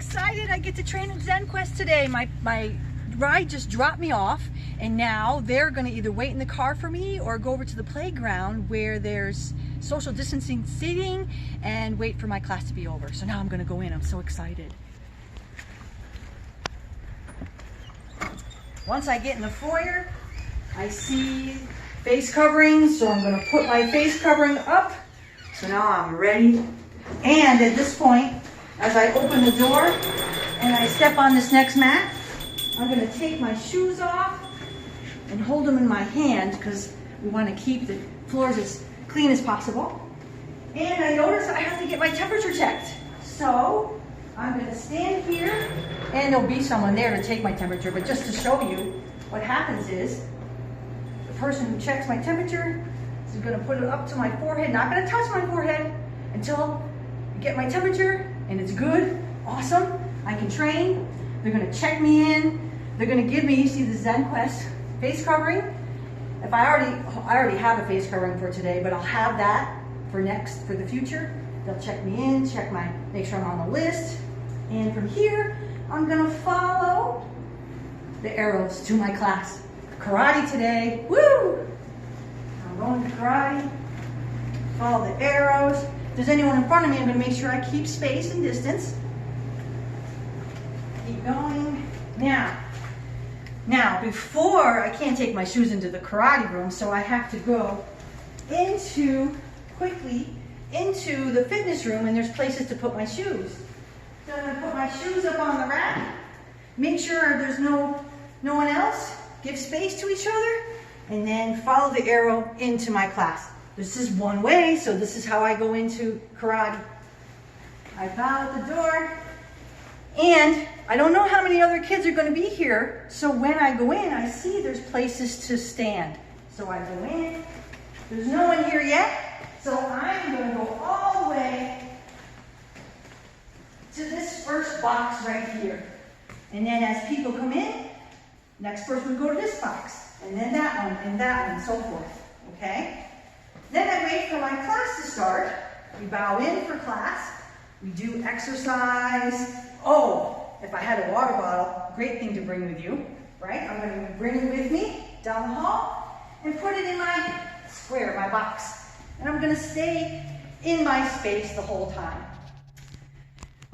excited. I get to train at ZenQuest today. My ride just dropped me off, and now they're going to either wait in the car for me or go over to the playground where there's social distancing seating and wait for my class to be over. So now I'm going to go in. I'm so excited. Once I get in the foyer, I see face coverings, so I'm going to put my face covering up. So now I'm ready. And at this point, as I open the door and I step on this next mat, I'm going to take my shoes off and hold them in my hand because we want to keep the floors as clean as possible. And I notice I have to get my temperature checked. So I'm going to stand here, and there'll be someone there to take my temperature, but just to show you what happens is the person who checks my temperature is going to put it up to my forehead, not going to touch my forehead until I get my temperature and it's good, awesome, I can train. They're going to check me in. They're going to give me, you see the ZenQuest face covering. If I already have a face covering for today, but I'll have that for the future. They'll check me in, make sure I'm on the list. And from here, I'm going to follow the arrows to my class. Karate today, woo! I'm going to karate, follow the arrows. If there's anyone in front of me, I'm going to make sure I keep space and distance. Keep going. Now, before, I can't take my shoes into the karate room, so I have to go quickly into the fitness room, and there's places to put my shoes. So I'm going to put my shoes up on the rack, make sure there's no one else, give space to each other, and then follow the arrow into my class. This is one way, so this is how I go into karate. I bow at the door, and I don't know how many other kids are going to be here, so when I go in, I see there's places to stand. So I go in, there's no one here yet, so I'm going to go all the way to this first box right here. And then as people come in, next person would go to this box, and then that one, and so forth, okay? Then I wait for my class to start. We bow in for class. We do exercise. Oh, if I had a water bottle, great thing to bring with you, right? I'm going to bring it with me down the hall and put it in my square, my box. And I'm going to stay in my space the whole time.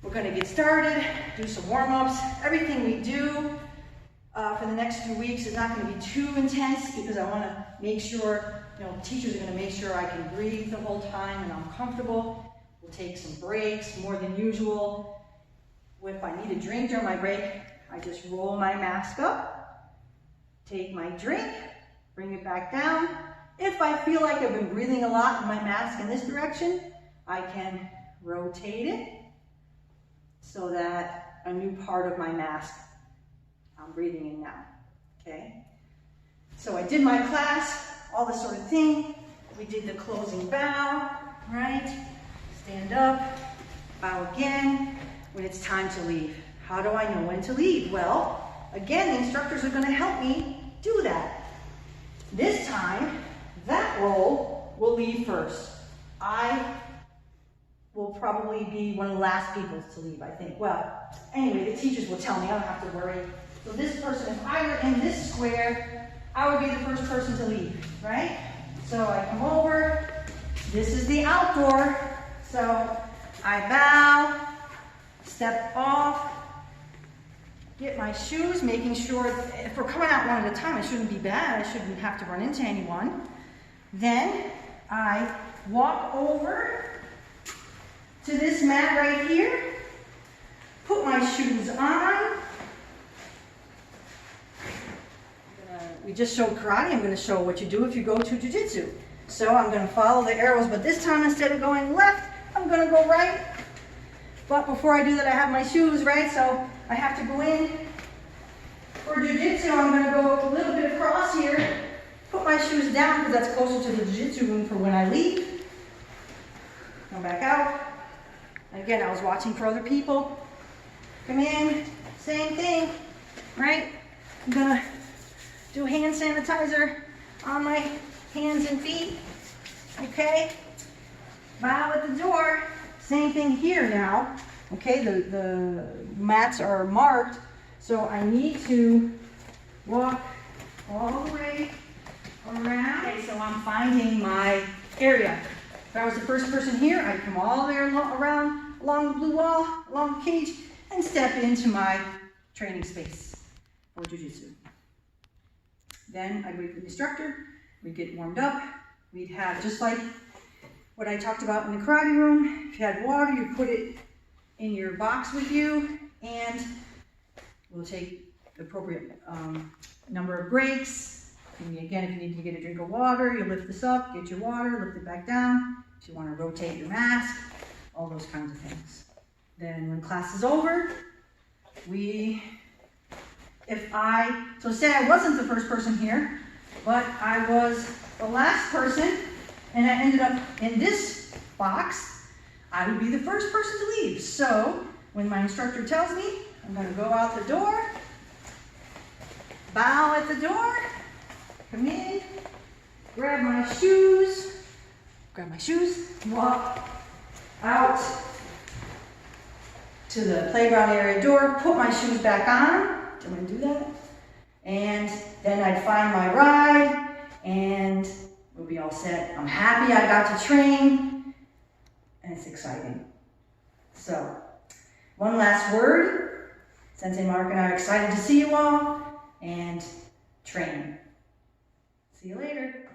We're going to get started, do some warm-ups. Everything we do for the next few weeks is not going to be too intense because I want to make sure, teachers are going to make sure I can breathe the whole time and I'm comfortable. We'll take some breaks, more than usual. If I need a drink during my break, I just roll my mask up, take my drink, bring it back down. If I feel like I've been breathing a lot in my mask in this direction, I can rotate it so that a new part of my mask I'm breathing in now, okay? So I did my class, all this sort of thing. We did the closing bow, right? Stand up, bow again. When it's time to leave. How do I know when to leave? Well, again, the instructors are going to help me do that. This time, that role will leave first. I will probably be one of the last people to leave, I think. Well, anyway, the teachers will tell me. I don't have to worry. So this person, if I were in this square, I would be the first person to leave, right? So I come over. This is the outdoor. So I bow. Step off, get my shoes, making sure if we're coming out one at a time, it shouldn't be bad. I shouldn't have to run into anyone. Then I walk over to this mat right here, put my shoes on. We just showed karate. I'm going to show what you do if you go to jiu-jitsu. So I'm going to follow the arrows, but this time instead of going left, I'm going to go right. But before I do that, I have my shoes, right? So I have to go in. For jiu-jitsu, I'm going to go a little bit across here, put my shoes down because that's closer to the jiu-jitsu room for when I leave. Come back out. And again, I was watching for other people. Come in, same thing, right? I'm going to do hand sanitizer on my hands and feet, okay? Bow at the door. Same thing here now. Okay, the mats are marked, so I need to walk all the way around. Okay, so I'm finding my area. If I was the first person here, I'd come all the way around along the blue wall, along the cage, and step into my training space for jiu-jitsu. Then I'd wait for the instructor, we'd get warmed up, we'd have, just like what I talked about in the karate room, if you had water, you put it in your box with you, and we'll take the appropriate number of breaks. And again, if you need to get a drink of water, you lift this up, get your water, lift it back down. If you want to rotate your mask, all those kinds of things. Then when class is over, so say I wasn't the first person here, but I was the last person, and I ended up in this box, I would be the first person to leave. So when my instructor tells me, I'm going to go out the door, bow at the door, come in, grab my shoes, walk out to the playground area door, put my shoes back on. I'm going to do that. And then I'd find my ride, and we'll be all set. I'm happy I got to train, and it's exciting. So, one last word. Sensei Mark and I are excited to see you all, and train. See you later.